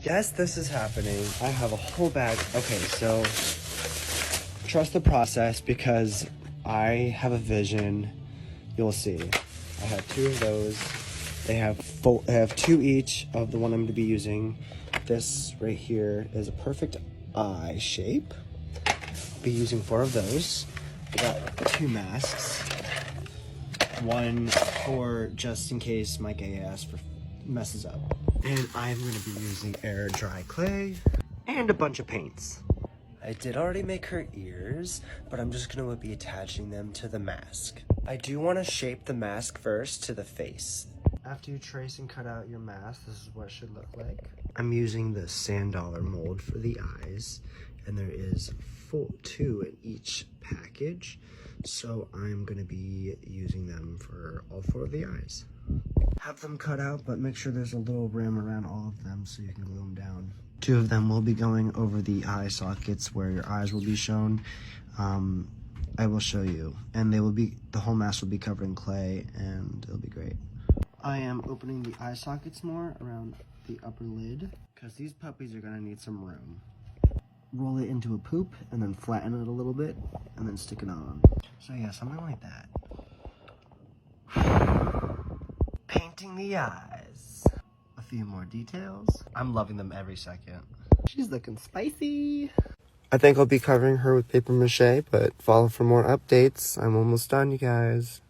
Yes, this is happening. I have a whole bag. Okay, so trust the process because I have a vision. You'll see. I have 2 of those. I have 2 each of the one I'm going to be using. This right here is a perfect eye shape. I'll be using 4 of those. I got 2 masks. One for just in case my gay ass messes up. And I'm going to be using air dry clay and a bunch of paints. I did already make her ears, but I'm just going to be attaching them to the mask. I do want to shape the mask first to the face. After you trace and cut out your mask, this is what it should look like. I'm using the sand dollar mold for the eyes, and there is 2 in each package. So I'm going to be using them for all 4 of the eyes. Have them cut out, but make sure there's a little rim around all of them so you can glue them down. 2 of them will be going over the eye sockets where your eyes will be shown. I will show you, and the whole mask will be covered in clay, and it'll be great. I am opening the eye sockets more around the upper lid because these puppies are gonna need some room. Roll it into a poop and then flatten it a little bit and then stick it on. So yeah, something like that. Painting the eyes. A few more details. I'm loving them every second. She's looking spicy. I think I'll be covering her with paper mache, but follow for more updates. I'm almost done, you guys.